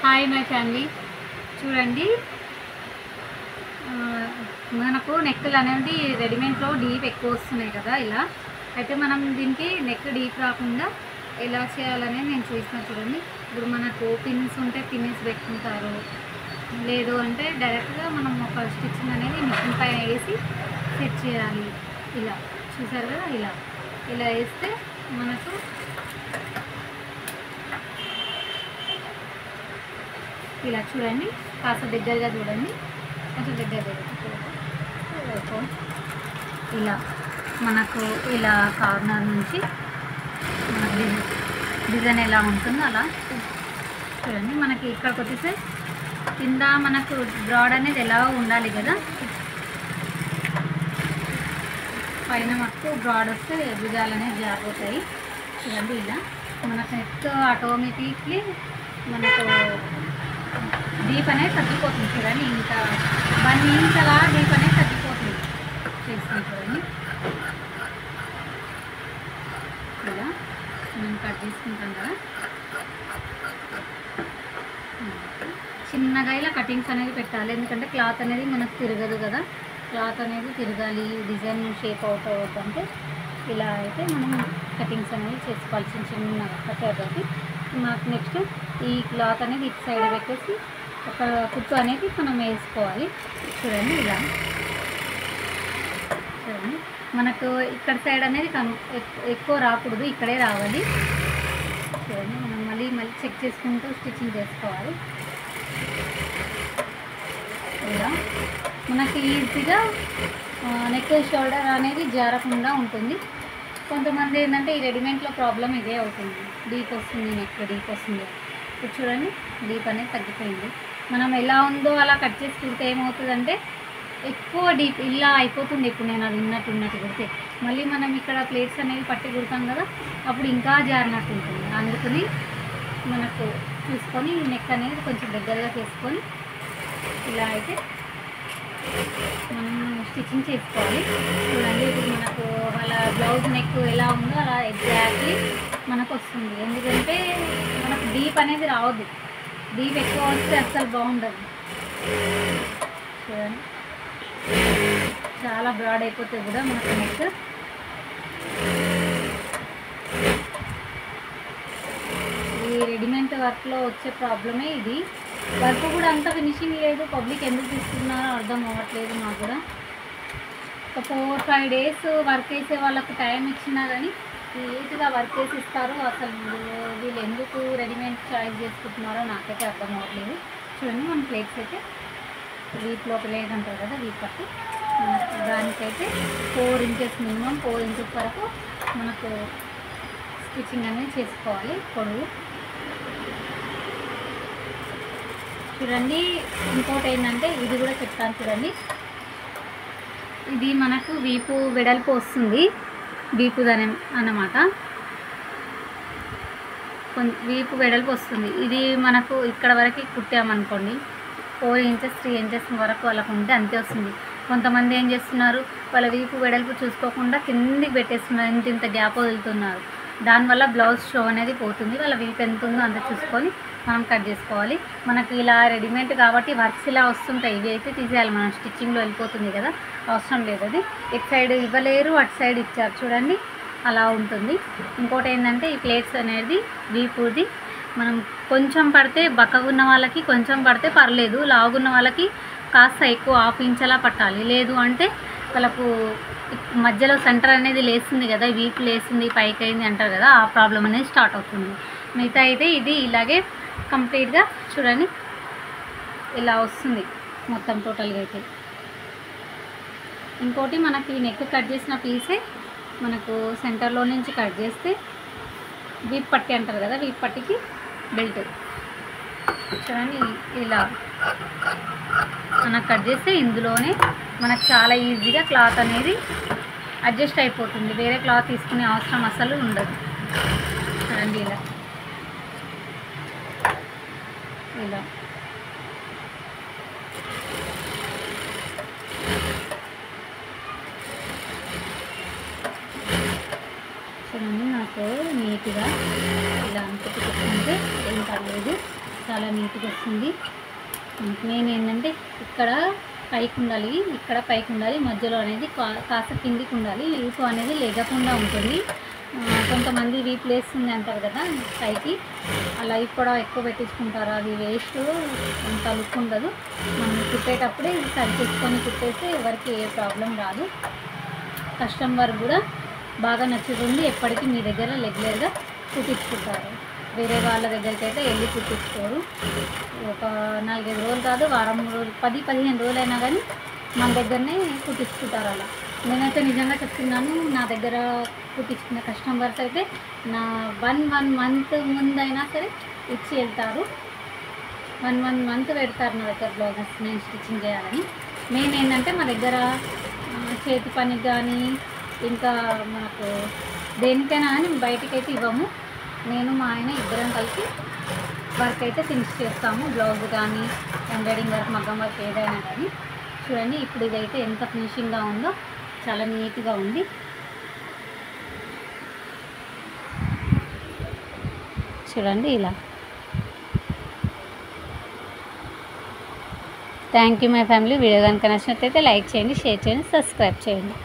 Hi my family. చూడండి, మనకు నెక్కులు అనేది రెడీమేడ్లో డీప్ ఎక్కువ వస్తున్నాయి కదా. ఇలా అయితే మనం దీనికి నెక్ డీప్ రాకుండా ఎలా చేయాలనేది నేను చూసిన. చూడండి, ఇప్పుడు మనకు పిన్స్ ఉంటే పిన్స్ పెట్టుకుంటారు, లేదు అంటే డైరెక్ట్గా మనం ఒక స్టిచ్చింగ్ అనేది మిషన్ పైన వేసి సెట్ చేయాలి. ఇలా చూసారు కదా, ఇలా వేస్తే మనకు ఇలా చూడండి, కాస్త దగ్గరగా చూడండి, కొంచెం దగ్గర ఇలా మనకు ఇలా కార్నర్ నుంచి మనకి డిజైన్ ఎలా ఉంటుందో అలా చూడండి. మనకి ఇక్కడికి వచ్చేసి కింద మనకు బ్రాడ్ అనేది ఎలా ఉండాలి కదా, పైన మటుకు బ్రాడ్ వస్తే భుజాలు అనేది జారిపోతాయి. చూడండి, ఇలా మనకు నెక్ ఆటోమేటిక్లీ మనకు డీప్ అనేది తగ్గిపోతుంది. చూడండి, ఇంకా 1 ఇంచ్ అలా డీప్ అనేది తగ్గిపోతుంది. చేస్తాం చూడండి, ఇలా మనం కట్ చేసుకుంటాం కదా. చిన్నగా ఇలా కటింగ్స్ అనేది పెట్టాలి, ఎందుకంటే క్లాత్ అనేది మనకు తిరగదు కదా. క్లాత్ అనేది తిరగాలి, డిజైన్ షేప్ అవుట్ అవ్వద్దంటే ఇలా అయితే మనం కటింగ్స్ అనేది చేసుకోవాలి చిన్నగా కట్టేది. మాకు నెక్స్ట్ ఈ క్లాత్ అనేది ఇటు సైడ్ పెట్టేసి ఒక కుట్టు అనేది మనం వేసుకోవాలి. చూడండి, ఇలా చూడండి, మనకు ఇక్కడ సైడ్ అనేది ఎక్కువ రాకూడదు, ఇక్కడే రావాలి. చూడండి, మనం మళ్ళీ చెక్ చేసుకుంటూ స్టిచ్చింగ్ చేసుకోవాలి. ఇలా మనకి ఈజీగా నెక్ షోల్డర్ అనేది జారకుండా ఉంటుంది. కొంతమంది ఏంటంటే ఈ రెడీమేడ్లో ప్రాబ్లం ఇదే అవుతుంది, డీప్ వస్తుంది, నెక్ డీప్ వస్తుంది. ఇప్పుడు చూడండి, డీప్ అనేది తగ్గిపోయింది. మనం ఎలా ఉందో అలా కట్ చేసి కుడితే ఏమవుతుందంటే ఎక్కువ డీప్ ఇలా అయిపోతుంది. ఇప్పుడు నేను అది ఉన్నట్టు కుడితే మళ్ళీ మనం ఇక్కడ ప్లేట్స్ అనేవి పట్టి కుడతాం కదా, అప్పుడు ఇంకా జారినట్టు ఉంటుంది. అందుకని మనకు చూసుకొని నెక్ అనేది కొంచెం దగ్గరగా చేసుకొని ఇలా అయితే మనం స్టిచ్చింగ్ చేసుకోవాలి. చూడండి, ఇప్పుడు మనకు వాళ్ళ బ్లౌజ్ నెక్ ఎలా ఉందో అలా ఎగ్జాక్ట్లీ మనకు వస్తుంది. ఎందుకంటే మనకు డీప్ అనేది రావద్దు, డీప్ ఎక్కువ వస్తే అస్సలు బాగుండదు. చూడండి, చాలా బ్రాడ్ అయిపోతే కూడా మనకు నెక్ ఈ రెడీమేడ్ వర్క్లో వచ్చే ప్రాబ్లమే ఇది. వర్క్ కూడా అంత ఫినిషింగ్ లేదు, పబ్లిక్ ఎందుకు తీసుకున్నారో అర్థం అవ్వట్లేదు. మాకు కూడా ఒక 4-5 డేస్ వర్క్ వేసే వాళ్ళకు టైం ఇచ్చినా కానీ నీట్గా వర్క్ వేసి ఇస్తారు. అసలు వీళ్ళు ఎందుకు రెడీమేడ్ చాయిస్ చేసుకుంటున్నారో నాకైతే అర్థం అవ్వట్లేదు. చూడండి, మన ప్లేట్స్ అయితే వీటిలో ప్లేట్ అంటారు కదా, వీటి పట్టి దానికైతే 4 ఇంచెస్ మినిమం 4 ఇంచెస్ వరకు మనకు స్టిచ్చింగ్ అనేది చేసుకోవాలి పొడవు. చూడండి, ఇంకోటి ఏంటంటే ఇది కూడా చెప్తాను చూడండి. ఇది మనకు వీపు వెడల్పు వస్తుంది, వీపుదనం అన్నమాట. వీపు వెడల్పు వస్తుంది. ఇది మనకు ఇక్కడ వరకు కుట్టామనుకోండి, 4 ఇంచెస్ 3 ఇంచెస్ వరకు వాళ్ళకు ఉంటే అంతే వస్తుంది. కొంతమంది ఏం చేస్తున్నారు, వాళ్ళ వీపు వెడల్పు చూసుకోకుండా కిందికి పెట్టేస్తున్నారు, ఇంత గ్యాప్ వదులుతున్నారు. దానివల్ల బ్లౌజ్ షో అనేది పోతుంది. వాళ్ళ వీపు ఎంత ఉందో అంత చూసుకొని మనం కట్ చేసుకోవాలి. మనకి ఇలా రెడీమేడ్ కాబట్టి వర్క్స్ ఇలా వస్తుంటాయి, ఇవి అయితే తీసేయాలి. మనం స్టిచ్చింగ్లో వెళ్ళిపోతుంది కదా, అవసరం లేదు. అది ఇటు సైడ్ ఇవ్వలేరు, అటు సైడ్ ఇచ్చారు చూడండి, అలా ఉంటుంది. ఇంకోటి ఏంటంటే ఈ ప్లేట్స్ అనేది వీపుది మనం కొంచెం పడితే, బక్కగున్న వాళ్ళకి కొంచెం పడితే పర్లేదు, లావుగున్న వాళ్ళకి కాస్త ఎక్కువ 1/2 ఇంచ్ అలా పట్టాలి. లేదు అంటే వాళ్ళకు మధ్యలో సెంటర్ అనేది లేస్తుంది కదా, వీపు లేస్తుంది పైకి అయింది అంటారు కదా, ఆ ప్రాబ్లం అనేది స్టార్ట్ అవుతుంది. మిగతా అయితే ఇది ఇలాగే కంప్లీట్గా చూడండి ఇలా వస్తుంది మొత్తం టోటల్గా అయితే. ఇంకోటి మనకి నెక్ కట్ చేసిన పీసే మనకు సెంటర్లో నుంచి కట్ చేస్తే వీప్ పట్టి అంటారు కదా, వీప్ పట్టికి బెల్ట్ చూడండి ఇలా మనకు కట్ చేస్తే ఇందులోనే మనకు చాలా ఈజీగా క్లాత్ అనేది అడ్జస్ట్ అయిపోతుంది. వేరే క్లాత్ తీసుకునే అవసరం అసలు ఉండదు. చూడండి, ఇలా చూడండి, నాకు నీట్గా ఇలా అనుకుంటే ఏం పర్లేదు. చాలా నీట్గా వస్తుంది. మెయిన్ ఏంటంటే ఇక్కడ పైకి ఉండాలి, ఇక్కడ పైకి ఉండాలి, మధ్యలో అనేది కాస్త కిందికి ఉండాలి. వీపు అనేది లేకుండా ఉంటుంది. కొంతమంది వీపు లేస్తుంది అంటారు కదా పైకి, అలా కూడా ఎక్కువ పెట్టించుకుంటారు. అది వేస్ట్, అంత లుక్ ఉండదు. మనం కుట్టేటప్పుడే ఇది సరి చేసుకొని కుట్టేస్తే ఎవరికి ఏ ప్రాబ్లం రాదు. కస్టమర్ కూడా బాగా నచ్చుతుంది. ఎప్పటికీ మీ దగ్గర రెగ్యులర్గా కుట్టించుకుంటారు. వేరే వాళ్ళ దగ్గరికి అయితే వెళ్ళి కుట్టించుకోరు. ఒక 4-5 రోజులు కాదు, వారం రోజులు, 10-15 రోజులైనా కానీ మన దగ్గరనే కుట్టించుకుంటారు. అలా నేనైతే నిజంగా చెప్తున్నాను, నా దగ్గర కుట్టించుకున్న కస్టమర్స్ అయితే నా 1 మంత్ ముందైనా సరే ఇచ్చి వెళ్తారు. 1 మంత్ పెడతారు నా దగ్గర బ్లౌజెస్ నేను స్టిచ్చింగ్ చేయాలని. మెయిన్ ఏంటంటే మా దగ్గర చేతి పనికి కానీ ఇంకా మనకు దేనికైనా కానీ బయటకైతే ఇవ్వము. నేను మా ఆయన ఇద్దరం కలిసి వర్క్ అయితే ఫినిష్ చేస్తాము. బ్లౌజ్ కానీ ఎంబ్రాయిడింగ్ వర్క్, మగ్గం వర్క్ ఏదైనా కానీ. చూడండి ఇప్పుడు ఇదైతే ఎంత ఫినిషింగ్గా ఉందో, చాలా నీట్గా ఉంది. చూడండి ఇలా. Thank you my family. Video కనుక నచ్చినట్లయితే లైక్ చేయండి, షేర్ చేయండి, సబ్స్క్రైబ్ చేయండి.